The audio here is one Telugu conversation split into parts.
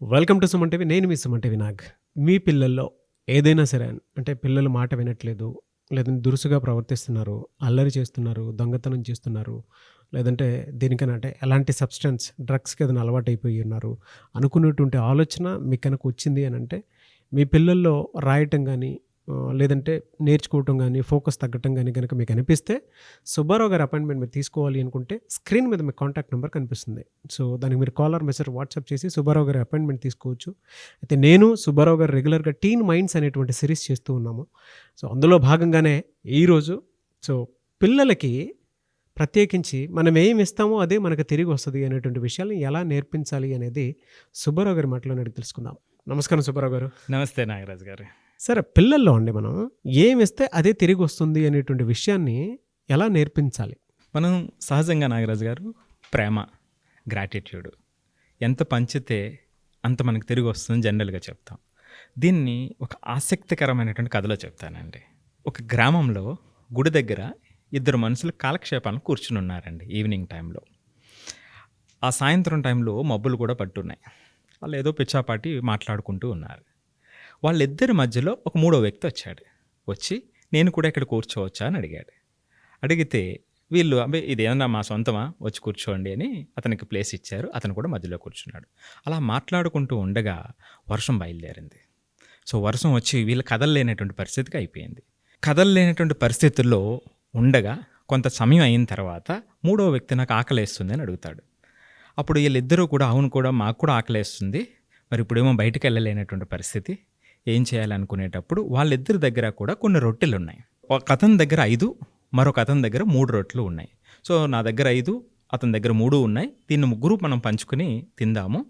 Welcome to Suman TV. నేను మీ సుమన్ టీవీ నాగ్. మీ పిల్లల్లో ఏదైనా సరే అంటే పిల్లలు మాట వినట్లేదు, లేదంటే దురుసుగా ప్రవర్తిస్తున్నారు, అల్లరి చేస్తున్నారు, దొంగతనం చేస్తున్నారు, లేదంటే దేనికైనా అంటే ఎలాంటి సబ్స్టెన్స్ డ్రగ్స్‌కి ఏదైనా అలవాటైపోయి ఉన్నారు అనుకునేటువంటి ఆలోచన మీకు కనుక వచ్చింది అనంటే, మీ పిల్లల్లో రాయటం గానీ, లేదంటే నేర్చుకోవటం గానీ, ఫోకస్ తగ్గటం గానీ గనక మీకు అనిపిస్తే, సుబ్బారావు గారి అపాయింట్మెంట్ మీరు తీసుకోవాలి అనుకుంటే స్క్రీన్ మీద మీ కాంటాక్ట్ నెంబర్ కనిపిస్తుంది. సో, దానికి మీరు కాల్ ఆర్ మెసేజ్ వాట్సాప్ చేసి సుబ్బారావు గారి అపాయింట్మెంట్ తీసుకోవచ్చు. అయితే నేను, సుబ్బారావు గారు రెగ్యులర్‌గా టీన్ మైండ్స్ అనేటువంటి సిరీస్ చేస్తూ ఉన్నాము. సో, అందులో భాగంగానే ఈరోజు సో, పిల్లలకి ప్రత్యేకించి మనం ఏమి ఇస్తామో అదే మనకు తిరిగి వస్తది అనేటువంటి విషయాల్ని ఎలా నేర్పించాలి అనేది సుబ్బారావు గారి మాటలోనే అడిగి తెలుసుకుందాం. నమస్కారం సుబ్బారావు గారు. నమస్తే నాగరాజు గారు. సరే, పిల్లల్లో అండి మనం ఏమిస్తే అదే తిరిగి వస్తుంది అనేటువంటి విషయాన్ని ఎలా నేర్పించాలి? మనం సహజంగా నాగరాజు గారు ప్రేమ, గ్రాటిట్యూడ్ ఎంత పంచితే అంత మనకు తిరిగి వస్తుందని జనరల్గా చెప్తాం. దీన్ని ఒక ఆసక్తికరమైనటువంటి కథలో చెప్తానండి. ఒక గ్రామంలో గుడి దగ్గర ఇద్దరు మనుషులు కాలక్షేపాలను కూర్చుని ఉన్నారండి ఈవినింగ్ టైంలో. ఆ సాయంత్రం టైంలో మబ్బులు కూడా పట్టున్నాయి. వాళ్ళు ఏదో పిచ్చాపాటి మాట్లాడుకుంటూ ఉన్నారు. వాళ్ళిద్దరి మధ్యలో ఒక మూడో వ్యక్తి వచ్చాడు. వచ్చి నేను కూడా ఇక్కడ కూర్చోవచ్చా అని అడిగాడు. అడిగితే వీళ్ళు అబ్బాయి ఇదేమన్నా మా సొంతమా, వచ్చి కూర్చోండి అని అతనికి ప్లేస్ ఇచ్చారు. అతను కూడా మధ్యలో కూర్చున్నాడు. అలా మాట్లాడుకుంటూ ఉండగా వర్షం బయలుదేరింది. సో వర్షం వచ్చి వీళ్ళు కదలలేనటువంటి పరిస్థితికి అయిపోయింది. కదలలేనటువంటి పరిస్థితుల్లో ఉండగా కొంత సమయం అయిన తర్వాత మూడో వ్యక్తి నాకు ఆకలేస్తుంది అని అడుగుతాడు. అప్పుడు వీళ్ళిద్దరూ కూడా అవును కూడా మాకు కూడా ఆకలేస్తుంది, మరి ఇప్పుడేమో బయటకు వెళ్ళలేనటువంటి పరిస్థితి, ఏం చేయాలనుకునేటప్పుడు వాళ్ళిద్దరి దగ్గర కూడా కొన్ని రొట్టెలు ఉన్నాయి. ఒక అతని దగ్గర 5, మరొక అతని దగ్గర 3 రొట్టెలు ఉన్నాయి. సో నా దగ్గర 5, అతని దగ్గర 3 ఉన్నాయి, దీన్ని ముగ్గురు మనం పంచుకుని తిందాము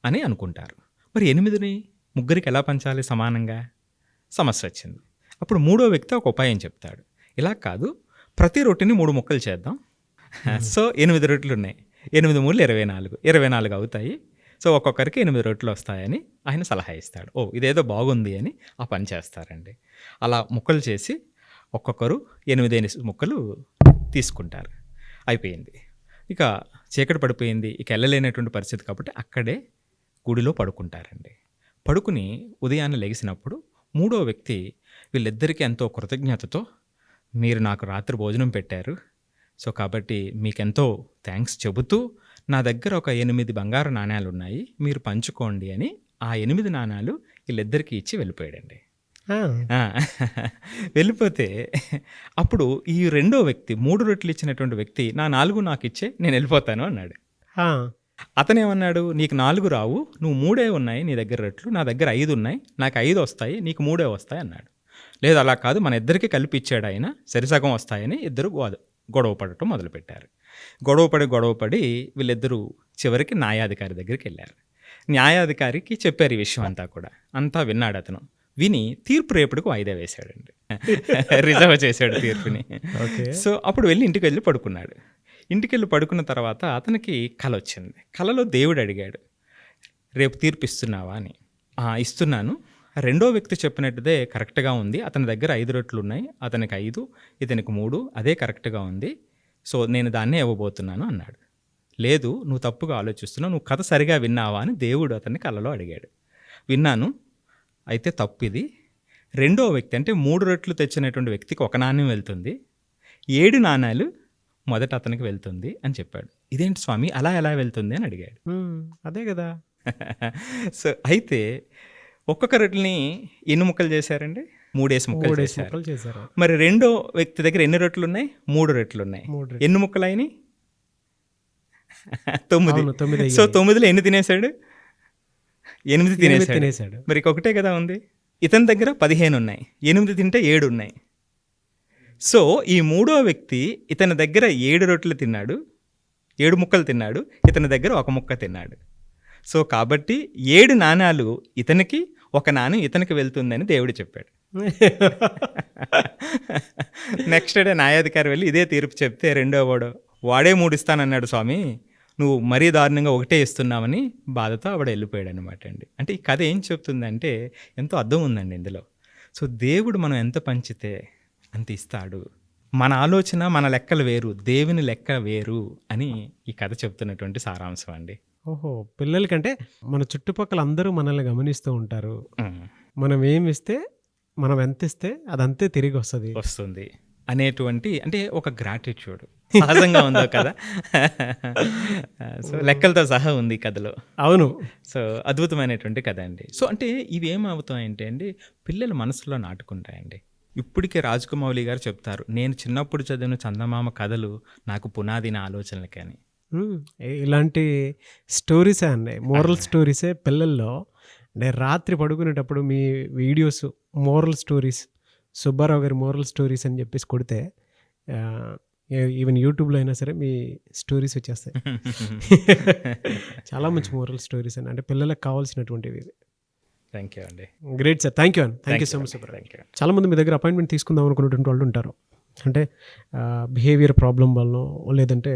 అని అనుకుంటారు. మరి 8ని ముగ్గురికి ఎలా పంచాలి సమానంగా? సమస్య వచ్చింది. అప్పుడు మూడో వ్యక్తి ఒక ఉపాయం చెప్తాడు. ఇలా కాదు, ప్రతి రొట్టెని 3 ముక్కలు చేద్దాం. సో 8 రొట్టెలు ఉన్నాయి, 8 3 24, 24 అవుతాయి. సో ఒక్కొక్కరికి 8 రొట్టెలు వస్తాయని ఆయన సలహా ఇస్తాడు. ఓ ఇదేదో బాగుంది అని ఆ పని చేస్తారండి. అలా ముక్కలు చేసి ఒక్కొక్కరు 8 ముక్కలు తీసుకుంటారు. అయిపోయింది. ఇక చీకటి పడిపోయింది, ఇక వెళ్ళలేనటువంటి పరిస్థితి కాబట్టి అక్కడే గుడిలో పడుకుంటారండి. పడుకుని ఉదయాన్నే లెగిసినప్పుడు మూడో వ్యక్తి వీళ్ళిద్దరికీ ఎంతో కృతజ్ఞతతో, మీరు నాకు రాత్రి భోజనం పెట్టారు, సో కాబట్టి మీకెంతో థ్యాంక్స్ చెబుతూ నా దగ్గర ఒక 8 బంగారు నాణ్యాలు ఉన్నాయి, మీరు పంచుకోండి అని ఆ 8 నాణ్యాలు వీళ్ళిద్దరికీ ఇచ్చి వెళ్ళిపోయాడండి. వెళ్ళిపోతే అప్పుడు ఈ రెండో వ్యక్తి 3 రొట్టెలు ఇచ్చినటువంటి వ్యక్తి నా 4 నాకు ఇచ్చే, నేను వెళ్ళిపోతాను అన్నాడు. అతనేమన్నాడు, నీకు 4 రావు, నువ్వు 3 ఉన్నాయి నీ దగ్గర రొట్టెలు, నా దగ్గర 5 ఉన్నాయి, నాకు 5 వస్తాయి, నీకు 3 వస్తాయి అన్నాడు. లేదు అలా కాదు, మన ఇద్దరికి కలిపి ఇచ్చాడు ఆయన, సరిసగం వస్తాయని ఇద్దరు గొడవ పడటం మొదలుపెట్టారు. గొడవపడి వీళ్ళిద్దరూ చివరికి న్యాయాధికారి దగ్గరికి వెళ్ళారు. న్యాయాధికారికి చెప్పారు ఈ విషయం అంతా కూడా. అంతా విన్నాడు అతను. విని తీర్పు రేపటికి వాయిదా వేశాడండి. రిజర్వ్ చేశాడు తీర్పుని. సో అప్పుడు ఇంటికి వెళ్ళి పడుకున్నాడు. ఇంటికి పడుకున్న తర్వాత అతనికి కల వచ్చింది. కలలో దేవుడు అడిగాడు, రేపు తీర్పు ఇస్తున్నావా అని. ఇస్తున్నాను, రెండో వ్యక్తి చెప్పినట్టుదే కరెక్ట్గా ఉంది, అతని దగ్గర 5 రొట్టెలు ఉన్నాయి, అతనికి 5, ఇతనికి 3, అదే కరెక్ట్గా ఉంది, సో నేను దాన్నే ఇవ్వబోతున్నాను అన్నాడు. లేదు, నువ్వు తప్పుగా ఆలోచిస్తున్నావు, నువ్వు కథ సరిగా విన్నావా అని దేవుడు అతన్ని కలలో అడిగాడు. విన్నాను, అయితే తప్పు ఇది. రెండో వ్యక్తి అంటే 3 రొట్టెలు తెచ్చినటువంటి వ్యక్తికి 1 నాణ్యం వెళ్తుంది, 7 నాణ్యాలు మొదట అతనికి వెళ్తుంది అని చెప్పాడు. ఇదేంటి స్వామి అలా ఎలా వెళ్తుంది అని అడిగాడు. అదే కదా. సో అయితే ఒక్కొక్క రొట్టెని ఎన్ని ముక్కలు చేశారండి? 3 ముక్కలు చేశారు. మరి రెండో వ్యక్తి దగ్గర ఎన్ని రొట్టెలు ఉన్నాయి? 3 రొట్టెలు ఉన్నాయి. ఎన్ని ముక్కలు అయినాయి? 9. సో 9లో ఎన్ని తినేశాడు? 8 తినేశాడు. మరి ఒకటే కదా ఉంది. ఇతని దగ్గర 15 ఉన్నాయి, 8 తింటే 7 ఉన్నాయి. సో ఈ మూడో వ్యక్తి ఇతని దగ్గర 7 రొట్టెలు తిన్నాడు, 7 ముక్కలు తిన్నాడు, ఇతని దగ్గర 1 ముక్క తిన్నాడు. సో కాబట్టి 7 నాణ్యాలు ఇతనికి, 1 నాణ్యం ఇతనికి వెళ్తుందని దేవుడు చెప్పాడు. నెక్స్ట్ డే న్యాయాధికారి వెళ్ళి ఇదే తీర్పు చెప్తే రెండో వాడే 3 ఇస్తానన్నాడు స్వామి, నువ్వు మరీ దారుణంగా 1 ఇస్తున్నావని బాధతో వెళ్ళిపోయాడు అనమాట అండి. అంటే ఈ కథ ఏం చెప్తుందంటే ఎంతో అర్థం ఉందండి ఇందులో. సో దేవుడు మనం ఎంత పంచితే అంత ఇస్తాడు. మన ఆలోచన, మన లెక్కలు వేరు, దేవుని లెక్క వేరు అని ఈ కథ చెప్తున్నటువంటి సారాంశం అండి. ఓహో! పిల్లలకంటే మన చుట్టుపక్కల అందరూ మనల్ని గమనిస్తూ ఉంటారు. హ్మ్. మనం ఏమిస్తే, మనం ఎంతిస్తే అదంతే తిరిగొస్తది. వస్తుంది అనేటువంటి అంటే ఒక గ్రాటిట్యూడ్ సహజంగా ఉందో కదా! సో, లెక్కలతో సహా ఉంది ఈ కథలో. అవును. సో, అద్భుతమైనటువంటి కథ అండి. సో, అంటే ఇవి ఏమవుతాయంటే అండి, పిల్లల మనసులో నాటుకుంటాయండి. ఇప్పటికే రాజకుమౌళి గారు చెప్తారు, నేను చిన్నప్పుడు చదివిన చందమామ కథలు నాకు పునాదిన ఆలోచనలకని. హ్మ్. ఇలాంటి స్టోరీసే అండి. మోరల్ స్టోరీసే పిల్లల్లో అంటే రాత్రి పడుకునేటప్పుడు మీ వీడియోస్ మోరల్ స్టోరీస్, సుబ్బారావు గారి మోరల్ స్టోరీస్ అని చెప్పేసి కొడితే ఈవెన్ యూట్యూబ్‌లో అయినా సరే మీ స్టోరీస్ వచ్చేస్తాయి. చాలా మంచి మోరల్ స్టోరీస్ అండి. అంటే పిల్లలకు కావాల్సినటువంటివి ఇవి. థ్యాంక్ యూ అండి. Great sir. థ్యాంక్ యూ అండి. Thank you so much Subbarao. చాలామంది మీ దగ్గర అపాయింట్మెంట్ తీసుకుందాం అనుకునేటువంటి వాళ్ళు ఉంటారు. అంటే బిహేవియర్ ప్రాబ్లం వలనో, లేదంటే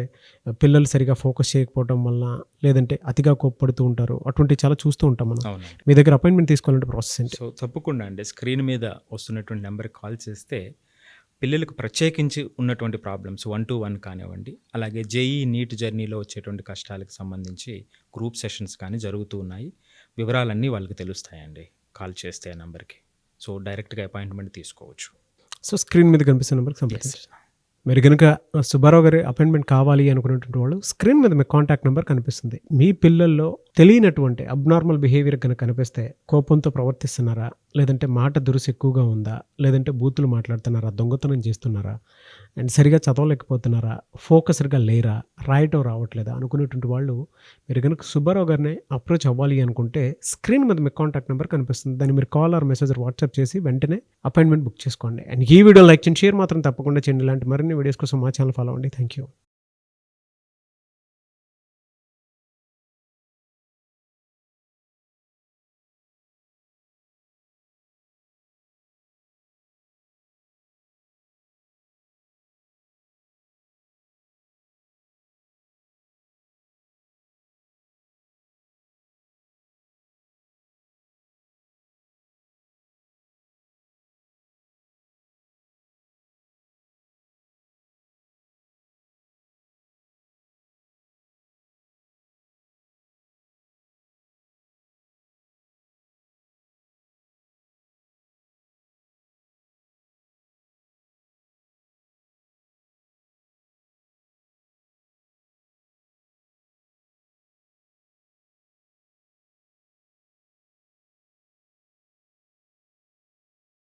పిల్లలు సరిగా ఫోకస్ చేయకపోవడం వలన, లేదంటే అతిగా కోప్పడుతూ ఉంటారు. అటువంటివి చాలా చూస్తూ ఉంటాం మనం. అవునండి. మీ దగ్గర అపాయింట్మెంట్ తీసుకోవాలంటే ప్రాసెస్ ఏంటి? సో, తప్పకుండా అండి. స్క్రీన్ మీద వస్తున్నటువంటి నెంబర్‌కి కాల్ చేస్తే పిల్లలకు ప్రత్యేకించి ఉన్నటువంటి ప్రాబ్లమ్స్ 1-to-1 కానివ్వండి, అలాగే జేఈఈ నీట్ జర్నీలో వచ్చేటువంటి కష్టాలకు సంబంధించి గ్రూప్ సెషన్స్ కానీ జరుగుతూ ఉన్నాయి. వివరాలన్నీ వాళ్ళకి తెలుస్తాయండి కాల్ చేస్తే ఆ నెంబర్‌కి. సో, డైరెక్ట్‌గా అపాయింట్మెంట్ తీసుకోవచ్చు. సో స్క్రీన్ మీద కనిపిస్తున్న నెంబర్కి సంప్రదించండి. మీరు కనుక సుబ్బారావు గారి అపాయింట్మెంట్ కావాలి అనుకునేటువంటి వాళ్ళు స్క్రీన్ మీద మీ కాంటాక్ట్ నెంబర్ కనిపిస్తుంది. మీ పిల్లల్లో తెలియనటువంటి అబ్నార్మల్ బిహేవియర్ కనుక కనిపిస్తే, కోపంతో ప్రవర్తిస్తున్నారా, లేదంటే మాట దురుసు ఎక్కువగా ఉందా, లేదంటే బూతులు మాట్లాడుతున్నారా, దొంగతనం చేస్తున్నారా, అండ్ సరిగా చదవలేకపోతున్నారా, ఫోకస్డ్గా లేరా, రాయటం రావట్లేదా అనుకునేటువంటి వాళ్ళు మీరు కనుక సుబ్బారావు గారిని అప్రోచ్ అవ్వాలి అనుకుంటే స్క్రీన్ మీద మీ కాంటాక్ట్ నెంబర్ కనిపిస్తుంది. దాన్ని మీరు కాల్ ఆర్ మెసేజ్ వాట్సాప్ చేసి వెంటనే అపాయింట్మెంట్ బుక్ చేసుకోండి. అండ్ ఈ వీడియో లైక్ చేయండి, షేర్ మాత్రం తప్పకుండా చేయండి. ఇలాంటి మరిన్ని వీడియోస్ కోసం మా ఛానల్ ఫాలో అవ్వండి. Thank you.